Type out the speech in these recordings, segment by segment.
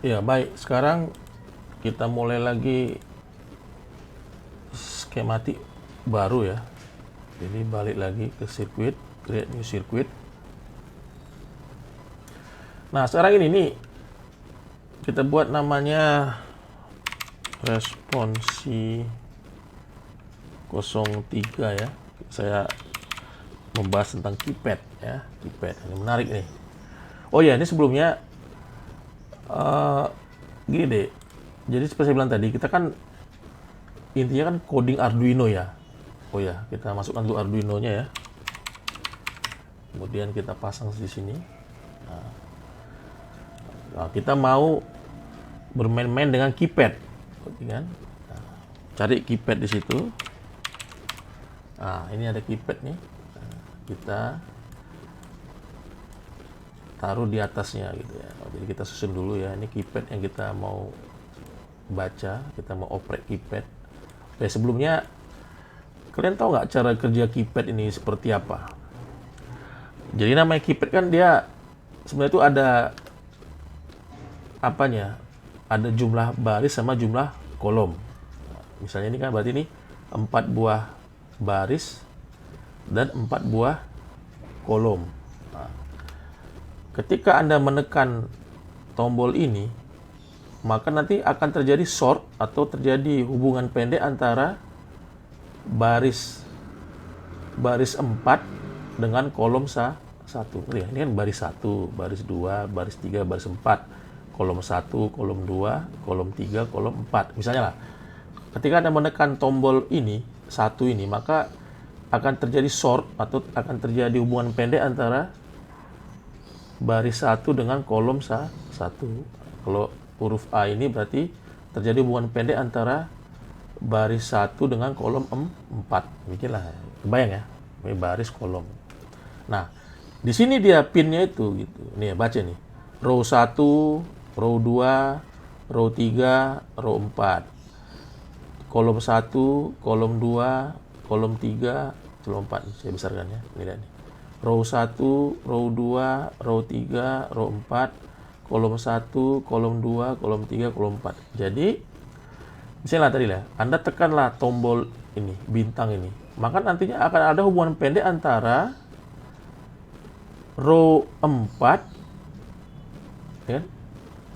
Ya, baik. Sekarang kita mulai lagi skematik baru ya. Jadi balik lagi ke sirkuit, create new circuit. Nah, sekarang ini nih kita buat namanya responsi 03 ya. Saya membahas tentang keypad ya, keypad. Ini menarik nih. Oh ya, ini sebelumnya gini deh. Jadi seperti saya bilang tadi, kita kan intinya kan coding Arduino ya. Oh ya, kita masukkan dulu Arduino-nya ya. Kemudian kita pasang di sini. Nah, kita mau bermain-main dengan keypad, kan? Nah, cari keypad di situ. Nah, ini ada keypad nih. Nah, kita taruh di atasnya gitu ya. Jadi kita susun dulu ya. Ini keypad yang kita mau baca, kita mau operate keypad. Oke, sebelumnya kalian tahu nggak cara kerja keypad ini seperti apa? Jadi namanya keypad kan dia sebenarnya itu ada apanya? Ada jumlah baris sama jumlah kolom. Misalnya ini kan berarti ini 4 buah baris dan 4 buah kolom. Nah, ketika Anda menekan tombol ini, maka nanti akan terjadi sort atau terjadi hubungan pendek antara baris 4 dengan kolom 1. Ini kan baris 1, baris 2, baris 3, baris 4. Kolom 1, kolom 2, kolom 3, kolom 4. Misalnya lah, ketika Anda menekan tombol ini, 1 ini, maka akan terjadi sort atau akan terjadi hubungan pendek antara baris 1 dengan kolom 1. Kalau huruf A ini berarti terjadi hubungan pendek antara baris 1 dengan kolom 4. Begitulah, kebayang ya? Ini baris kolom. Nah, di sini dia pinnya itu gitu. Nih, baca nih. Row 1, row 2, row 3, row 4. Kolom 1, kolom 2, kolom 3, kolom 4. Saya besarkan ya. Ini lihat nih. Row 1, row 2, row 3, row 4, kolom 1, kolom 2, kolom 3, kolom 4. Jadi, misalnya tadi lah, Anda tekanlah tombol ini, bintang ini. Maka nantinya akan ada hubungan pendek antara row 4 ya,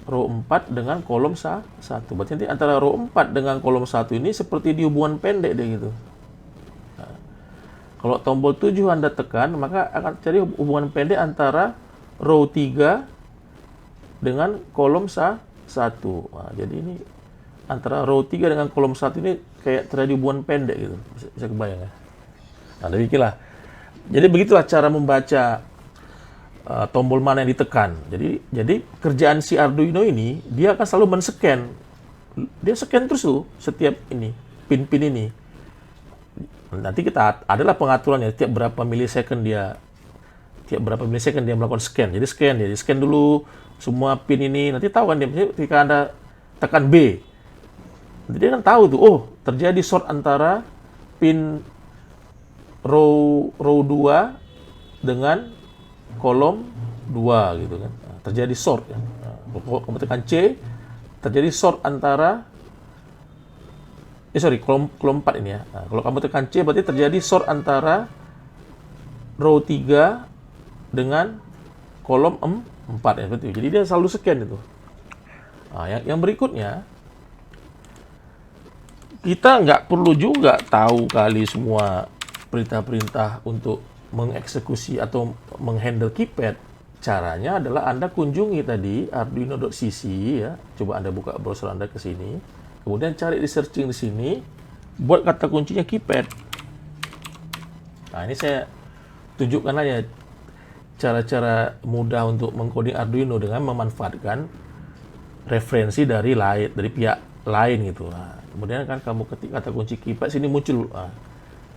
row 4 dengan kolom 1. Berarti nanti antara row 4 dengan kolom 1 ini seperti di hubungan pendek deh gitu. Nah, kalau tombol 7 Anda tekan, maka akan terjadi hubungan pendek antara row 3 dengan kolom 1. Nah, jadi ini antara row 3 dengan kolom 1 ini kayak terjadi hubungan pendek gitu. Bisa kebayang ya. Nah, demikianlah. Jadi begitulah cara membaca tombol mana yang ditekan. Jadi kerjaan si Arduino ini, dia akan selalu men-scan. Dia scan terus tuh setiap ini, pin-pin ini. Nanti kita adalah pengaturannya tiap berapa milisecond dia melakukan scan. Jadi scan dulu semua pin ini. Nanti tahu kan dia ketika Anda tekan B. Nanti dia kan tahu tuh, oh, terjadi sort antara pin row 2 dengan kolom 2 gitu kan. Nah, terjadi sort ya. Nah, kalau kamu tekan C, terjadi sort antara kolom 4 ini ya. Nah, kalau kamu tekan C berarti terjadi sort antara row 3 dengan kolom 4 ya, betul. Jadi dia selalu scan itu. Nah, yang berikutnya, kita nggak perlu juga tahu kali semua perintah-perintah untuk mengeksekusi atau menghandle keypad. Caranya adalah Anda kunjungi tadi arduino.cc ya. Coba Anda buka browser Anda ke sini. Kemudian cari di searching di sini, buat kata kuncinya keypad. Nah, ini saya tunjukkan aja cara-cara mudah untuk mengcoding Arduino dengan memanfaatkan referensi dari pihak lain gitu. Nah, kemudian kan kamu ketik kata kunci keypad, sini muncul. Nah,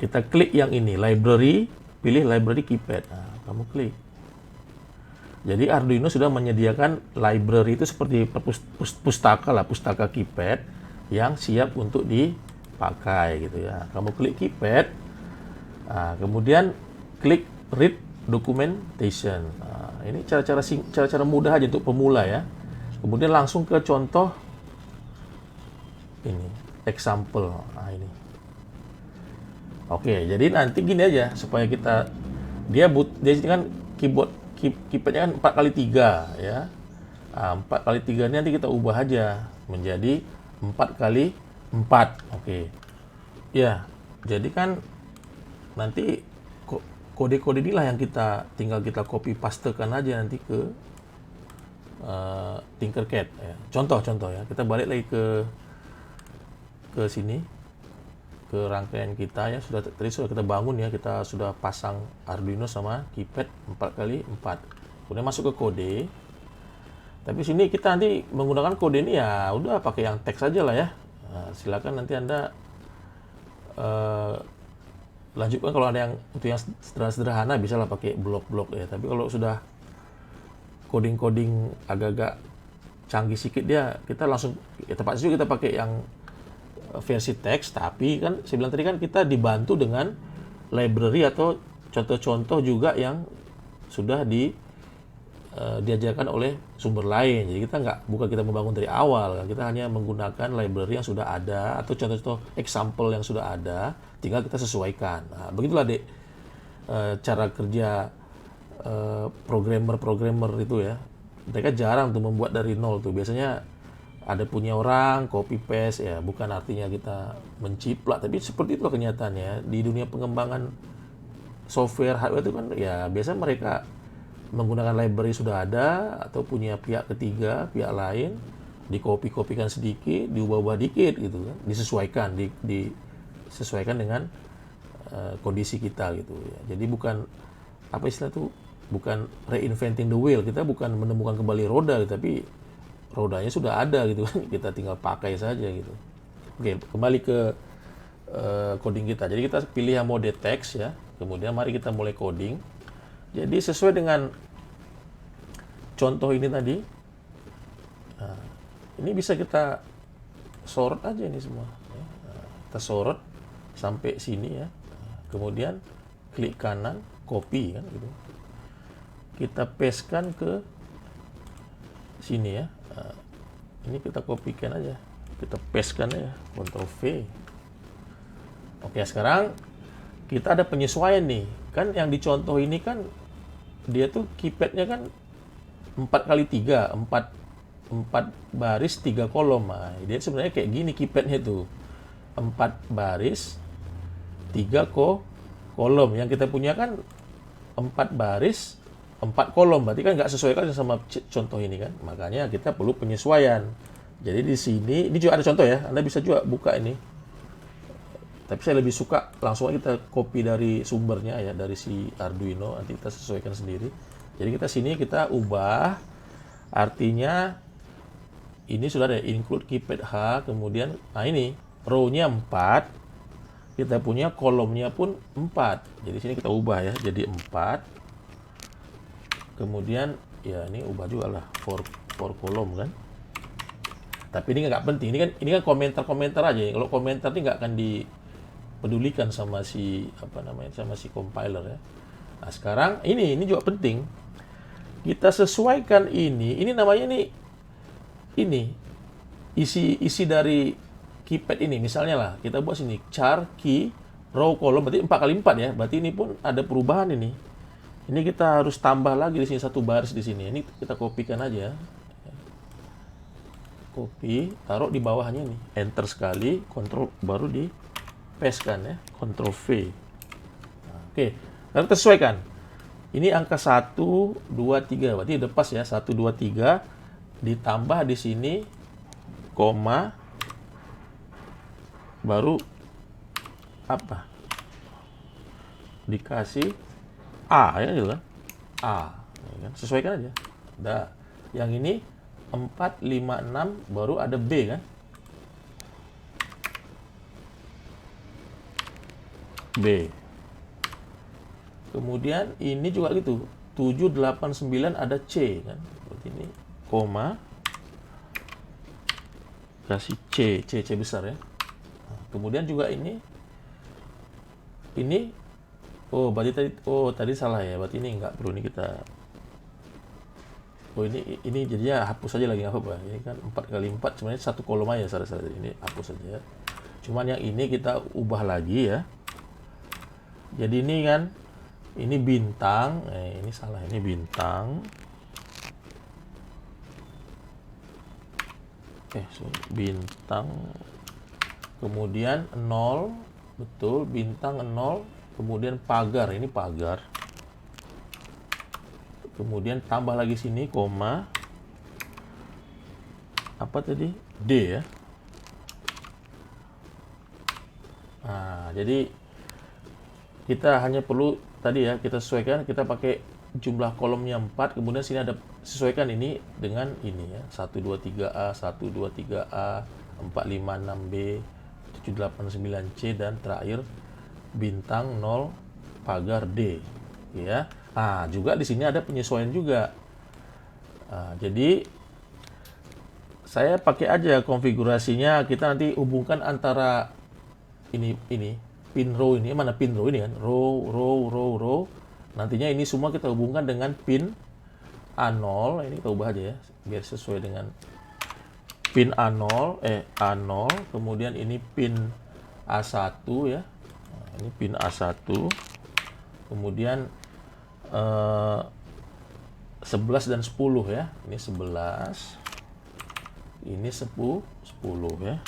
kita klik yang ini, library, pilih library keypad. Nah, kamu klik. Jadi Arduino sudah menyediakan library itu seperti pustaka keypad yang siap untuk dipakai gitu ya. Kamu klik keypad, nah, kemudian klik read documentation. Nah, ini cara-cara mudah aja untuk pemula ya. Kemudian langsung ke contoh ini, example. Nah, ini. Oke, jadi nanti gini aja supaya kita dia ini kan keypadnya kan 4 kali 3 ya. Nah, 4 kali 3 ini nanti kita ubah aja menjadi 4 kali 4. Oke. Ya, jadi kan nanti kode-kode inilah yang tinggal kita copy pastekan aja nanti ke Tinkercad ya. Contoh ya. Kita balik lagi ke sini, ke rangkaian kita ya. Tadi sudah kita bangun ya, kita sudah pasang Arduino sama keypad 4 kali 4. Kemudian masuk ke kode. Tapi sini kita nanti menggunakan kode ini ya udah pakai yang teks aja lah ya. Nah, silakan nanti Anda lanjutkan kalau ada yang untuk yang sederhana bisa lah pakai blok-blok ya. Tapi kalau sudah coding agak-agak canggih sedikit dia, kita langsung ya terpaksa juga kita pakai yang versi teks, tapi kan saya bilang tadi kan kita dibantu dengan library atau contoh-contoh juga yang sudah diajarkan oleh sumber lain. Jadi bukan kita membangun dari awal, kan? Kita hanya menggunakan library yang sudah ada atau contoh-contoh example yang sudah ada, tinggal kita sesuaikan. Nah, begitulah Dek, cara kerja programmer itu ya. Mereka jarang tuh membuat dari nol tuh. Biasanya ada punya orang, copy paste ya, bukan artinya kita menciplak, tapi seperti itu kenyataannya di dunia pengembangan software hardware itu kan ya biasa mereka menggunakan library sudah ada atau punya pihak ketiga, pihak lain, dikopi-kopikan sedikit, diubah-ubah dikit gitu kan, disesuaikan disesuaikan dengan kondisi kita gitu ya. Jadi bukan apa istilah tuh, bukan reinventing the wheel, kita bukan menemukan kembali roda, tapi rodanya sudah ada gitu kan, kita tinggal pakai saja gitu. Oke, kembali ke coding kita. Jadi kita pilih yang mode teks ya, kemudian mari kita mulai coding. Jadi sesuai dengan contoh ini tadi, nah, ini bisa kita sorot aja ini semua. Ya. Nah, kita sorot sampai sini ya. Kemudian klik kanan, copy kan gitu. Kita pastekan ke sini ya. Nah, ini kita kopikan aja, kita pastekan aja, Ctrl V. Oke, sekarang kita ada penyesuaian nih. Kan yang dicontoh ini kan dia tuh keypadnya kan 4 kali 3, 4 baris 3 kolom. Nah, dia sebenarnya kayak gini keypadnya tuh. 4 baris 3 kolom. Yang kita punya kan 4 baris 4 kolom, berarti kan nggak sesuai kan sama contoh ini kan. Makanya kita perlu penyesuaian. Jadi di sini, ini juga ada contoh ya. Anda bisa juga buka ini. Tapi saya lebih suka langsung kita copy dari sumbernya ya, dari si Arduino, nanti kita sesuaikan sendiri. Jadi kita sini kita ubah, artinya ini sudah ada include keypad H, kemudian nah ini row-nya 4, kita punya kolomnya pun 4. Jadi sini kita ubah ya, jadi 4. Kemudian ya ini ubah juga lah for kolom kan. Tapi ini nggak penting, ini kan komentar-komentar aja. Kalau komentar ini nggak akan dipedulikan sama si sama si compiler ya. Nah, sekarang ini juga penting. Kita sesuaikan ini namanya ini isi dari keypad ini. Misalnya lah, kita buat sini char key row kolom, berarti 4 kali 4 ya. Berarti ini pun ada perubahan ini. Ini kita harus tambah lagi di sini 1 baris di sini. Ini kita kopikan aja. Copy, taruh di bawahnya nih. Enter sekali, kontrol baru di pastekan ya. Ctrl V. Nah, oke, lalu kita sesuaikan. Ini angka 1, 2, 3. Berarti udah pas ya. 1, 2, 3. Ditambah di sini, koma. Baru apa? Dikasih A ya gitu kan. A. Ya kan? Sesuaikan aja. Udah. Yang ini 4, 5, 6. Baru ada B kan. B. Kemudian ini juga gitu. 7, 8, 9 ada C kan. Berarti ini koma. Kasih C besar ya. Nah, kemudian juga ini oh berarti tadi salah ya. Berarti ini enggak perlu, ini kita Oh ini jadinya hapus aja lagi nggak apa-apa. Ini kan 4 kali 4 sebenarnya satu kolom aja saudara-saudara. Ini hapus aja. Cuman yang ini kita ubah lagi ya. Jadi ini kan ini bintang, ini salah, ini bintang. Bintang. Kemudian 0, betul, bintang 0, kemudian pagar, ini pagar. Kemudian tambah lagi sini koma. Apa tadi? D ya. Nah, jadi kita hanya perlu tadi ya, kita sesuaikan, kita pakai jumlah kolomnya 4, kemudian sini ada sesuaikan ini dengan ini ya. 123A, 123A, 456B, 789C dan terakhir bintang 0 pagar D ya. Nah, juga di sini ada penyesuaian juga. Nah, jadi saya pakai aja konfigurasinya, kita nanti hubungkan antara ini pin row ini, mana pin row ini kan, row. Nantinya ini semua kita hubungkan dengan pin A0, ini kita ubah aja ya biar sesuai dengan pin A0, A0, kemudian ini pin A1 ya. Nah, ini pin A1. Kemudian 11 dan 10 ya. Ini 11. Ini 10 ya.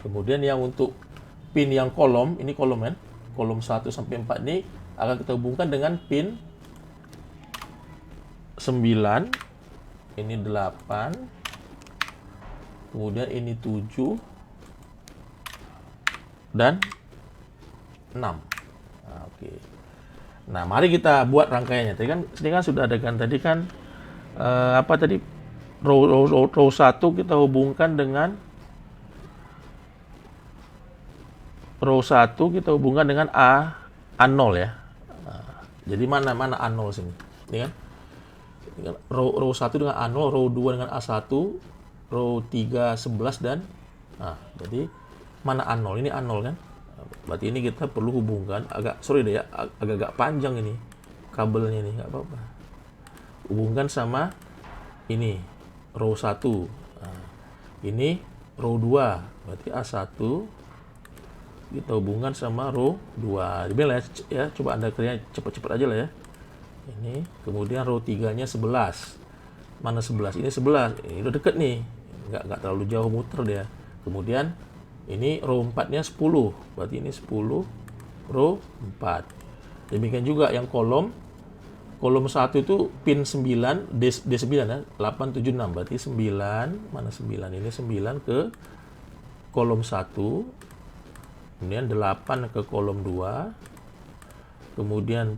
Kemudian yang untuk pin yang kolom, ini kolom kan. Kolom 1 sampai 4 ini akan kita hubungkan dengan pin 9. Ini 8. Kemudian ini 7 dan 6. Nah, oke. Nah, mari kita buat rangkaiannya. Tadi kan sudah ada kan tadi kan apa tadi row 1 kita hubungkan dengan A0 ya. Nah, jadi mana A0 sini? Ini kan? Row 1 dengan A0, row 2 dengan A1, row 3 11 dan nah, jadi mana A0? Ini A0 kan? Berarti ini kita perlu hubungkan agak panjang ini kabelnya ini, nggak apa-apa. Hubungkan sama ini row 1. Nah, ini row 2. Berarti A1 kita hubungkan sama row 2. Dibilang ya, coba Anda kerja cepat-cepat aja lah ya. Ini kemudian row 3-nya 11. Mana 11? Ini 11. Ini udah deket nih. Nggak terlalu jauh muter dia. Kemudian ini row 4-nya 10. Berarti ini 10 row 4. Demikian juga yang kolom 1 itu pin 9 D9 ya, 876. Berarti 9, mana 9? Ini 9 ke kolom 1. Kemudian 8 ke kolom 2. Kemudian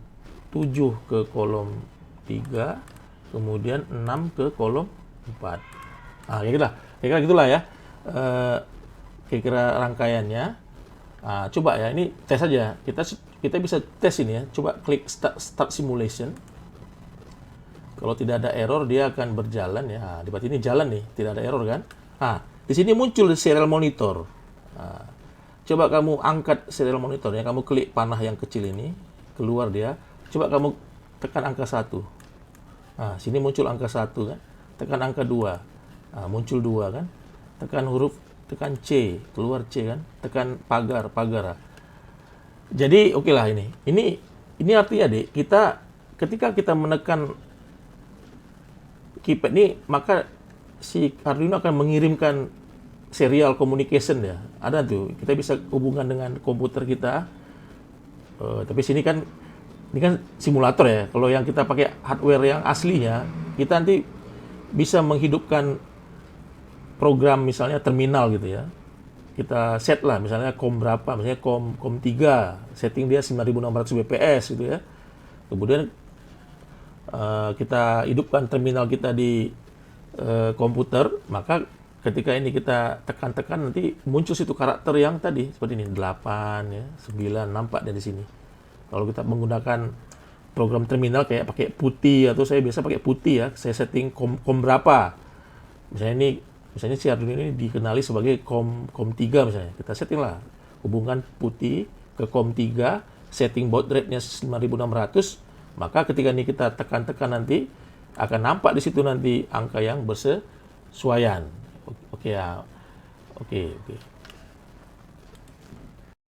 7 ke kolom 3. Kemudian 6 ke kolom 4. Nah, kira-kira gitulah ya. Kira-kira rangkaiannya. Nah, coba ya, ini tes aja. Kita bisa tes ini ya. Coba klik start simulation. Kalau tidak ada error dia akan berjalan ya. Nah, berarti ini jalan nih, tidak ada error kan? Nah, di sini muncul serial monitor. Nah, coba kamu angkat serial monitornya, kamu klik panah yang kecil ini, keluar dia. Coba kamu tekan angka 1. Nah, sini muncul angka 1 kan? Tekan angka 2. Nah, muncul 2 kan? Tekan C, keluar C kan? Tekan pagar. Jadi oke lah ini. Ini artinya ketika kita menekan keypad ini, maka si Arduino akan mengirimkan serial communication ya. Ada tuh, kita bisa hubungan dengan komputer kita. Tapi sini kan ini kan simulator ya. Kalau yang kita pakai hardware yang aslinya, kita nanti bisa menghidupkan program misalnya terminal gitu ya. Kita set lah misalnya COM berapa, misalnya COM 3, setting dia 9600 bps gitu ya. Kemudian kita hidupkan terminal kita di komputer, maka ketika ini kita tekan-tekan nanti muncul situ karakter yang tadi seperti ini 8 ya, 9 nampak dari sini. Kalau kita menggunakan program terminal kayak pakai putih atau saya biasa pakai putih ya, saya setting COM berapa. Misalnya si Arduino ini dikenali sebagai COM 3 misalnya. Kita setting lah hubungan putih ke COM 3, setting baud rate-nya 5600. Maka ketika ini kita tekan-tekan nanti akan nampak di situ nanti angka yang bersesuaian. Oke ya. Oke.